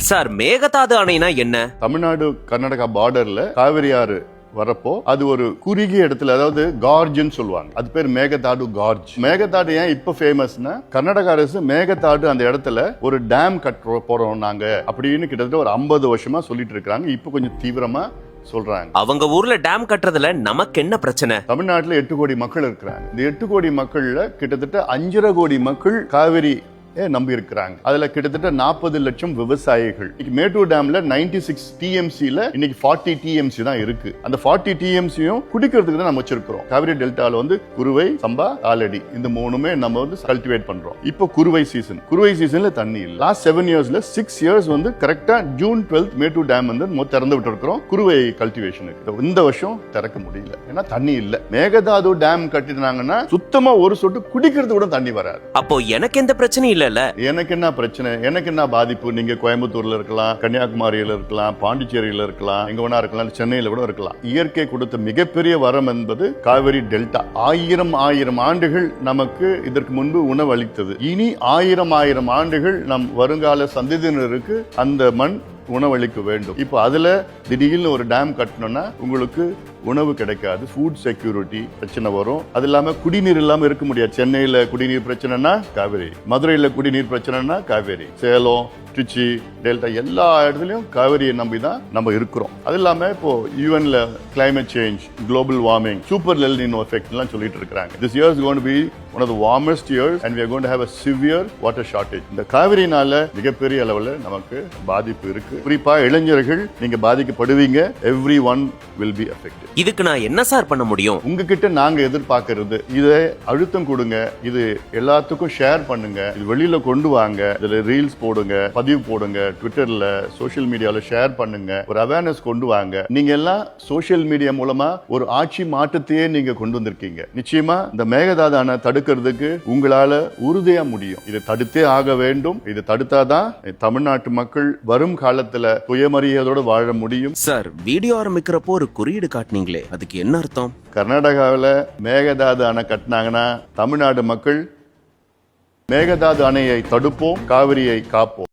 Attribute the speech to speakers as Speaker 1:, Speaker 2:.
Speaker 1: Sir, Mekedatu அணைனா என்ன?
Speaker 2: தமிழ்நாடு கர்நாடகா பார்டர்ல காவிரி ஆறு வரப்போ அது ஒரு குறுகிய இடத்துல, அதாவது கார்ஜ்னு சொல்லுவாங்க. அது பேர் மேகதாடு கார்ஜ். மேகதாடு ஏன் இப்ப ஃபேமஸ்னா, கர்நாடக அரசு மேகதாடு அந்த இடத்துல ஒரு டேம் கட்ட போறோம் நாங்க அப்படின்னு கிட்டத்தட்ட ஒரு 50 வருஷமா சொல்லிட்டு இருக்காங்க. இப்ப கொஞ்சம் தீவிரமா சொல்றாங்க.
Speaker 1: அவங்க ஊர்ல டேம் கட்டுறதுல நமக்கு என்ன பிரச்சனை?
Speaker 2: தமிழ்நாட்டுல 8 கோடி மக்கள் இருக்கிறாங்க. இந்த 8 கோடி மக்கள்ல கிட்டத்தட்ட 5.5 கோடி மக்கள் காவிரி நம்பி இருக்கிறாங்க. அதுல கிட்டத்தட்ட 40 லட்சம் விவசாயிகள். மேட்டூர் டேம்ல 96 டிஎம்சில இன்னைக்கு 40 டிஎம்சி தான் இருக்கு. அந்த 40 டிஎம்சியும் குடிக்கிறதுக்கு தான் நம்ம வச்சிருக்கிறோம். காவிரி டெல்டால குருவை, சம்பா, ஆலடி இந்த மூணுமே நம்ம கல்டிவேட் பண்றோம். இப்போ குருவை சீசன்ல தண்ணி இல்ல. லாஸ்ட் 7 இயர்ஸ்ல 6 இயர்ஸ் கரெக்டா ஜூன் 12 மேட்டூர் டேம் திறந்து விட்டு இருக்கிறோம் குருவை கல்டிவேஷனுக்கு. இந்த வருஷம் திறக்க முடியல, ஏன்னா தண்ணி இல்ல. மேகதாது டேம் கட்டினாங்கன்னா சுத்தமா ஒரு சொட்டு குடிக்கிறது கூட தண்ணி வராது.
Speaker 1: அப்போ எனக்கு எந்த பிரச்சனையும் இல்ல.
Speaker 2: எனக்கு என்ன பிரச்சனை, எனக்கு என்ன பாதிப்பு? நீங்க கோயம்புத்தூர்ல இருக்கலாம், கன்னியாகுமரியில இருக்கலாம், பாண்டிச்சேரியில இருக்கலாம், எங்க வேணா இருக்கலாம், சென்னையில கூட இருக்கலாம். இயற்கை கொடுத்த மிகப்பெரிய வரம் என்பது காவிரி டெல்டா. ஆயிரம் ஆண்டுகள் நமக்கு இதற்கு முன்பு உணவு அளித்தது. இனி ஆயிரம் ஆண்டுகள் நம் வருங்கால சந்ததியினருக்கு அந்த மண் உணவளிக்க வேண்டும். இப்போ அதுல திடீர்னு ஒரு டேம் கட்டணும்னா உங்களுக்கு உணவு கிடைக்காது, ஃபுட் செக்யூரிட்டி பிரச்சனை வரும். அது இல்லாம குடிநீர் இல்லாம இருக்க முடியாது. சென்னையில குடிநீர் பிரச்சனைனா காவேரி, மதுரையில குடிநீர் பிரச்சனைனா காவேரி, சேலம், திருச்சி, டெல்டா எல்லா இடத்துலயும் காவிரியை நம்பி தான் நம்ம இருக்கிறோம். அது இல்லாம இப்போ யூஎன்ல climate change, global warming, super El Niño effect எல்லாம் சொல்லிட்டு இருக்காங்க. This year is going to be one of the warmest years and we are going to have a severe water shortage. இந்த காவிரினால மிகப்பெரிய அளவுல நமக்கு பாதிப்பு இருக்கு. குறிப்பா இளைஞர்கள் நீங்க பாதிக்கப்படுவீங்க. Everyone will be affected.
Speaker 1: இதுக்கு நான் என்ன சார் பண்ண முடியும்?
Speaker 2: உங்ககிட்ட நாங்க எதிர்பார்க்கிறது, இதை அழுத்தம் கொடுங்க, இது எல்லாத்துக்கும் ஷேர் பண்ணுங்க, இது வெளியில கொண்டு வாங்க, இதுல ரீல்ஸ் போடுங்க, பதிவு போடுங்க, ட்விட்டர்ல, சோசியல் மீடியால ஷேர் பண்ணுங்க, ஒரு அவேர்னஸ் கொண்டு வாங்க. நீங்க எல்லாம் சோசியல் மீடியா மூலமா ஒரு ஆட்சி மாற்றத்தையே நீங்க கொண்டு வந்திருக்கீங்க. நிச்சயமா இந்த மேகதாது அணை தடுக்கிறதுக்கு உங்களால உறுதியா முடியும். இதை தடுத்தே ஆக வேண்டும். இது தடுத்தாதான் தமிழ்நாட்டு மக்கள் வரும் காலத்துல சுயமரியாதையோட வாழ முடியும்.
Speaker 1: சார், வீடியோ ஆரம்பிக்கிறப்போ ஒரு குறியீடு காட்டினீங்களே, அதுக்கு என்ன அர்த்தம்?
Speaker 2: கர்நாடகாவில் மேகதாது அணை கட்டினாங்கன்னா தமிழ்நாடு மக்கள் மேகதாது அணையை தடுப்போம், காவிரியை காப்போம்.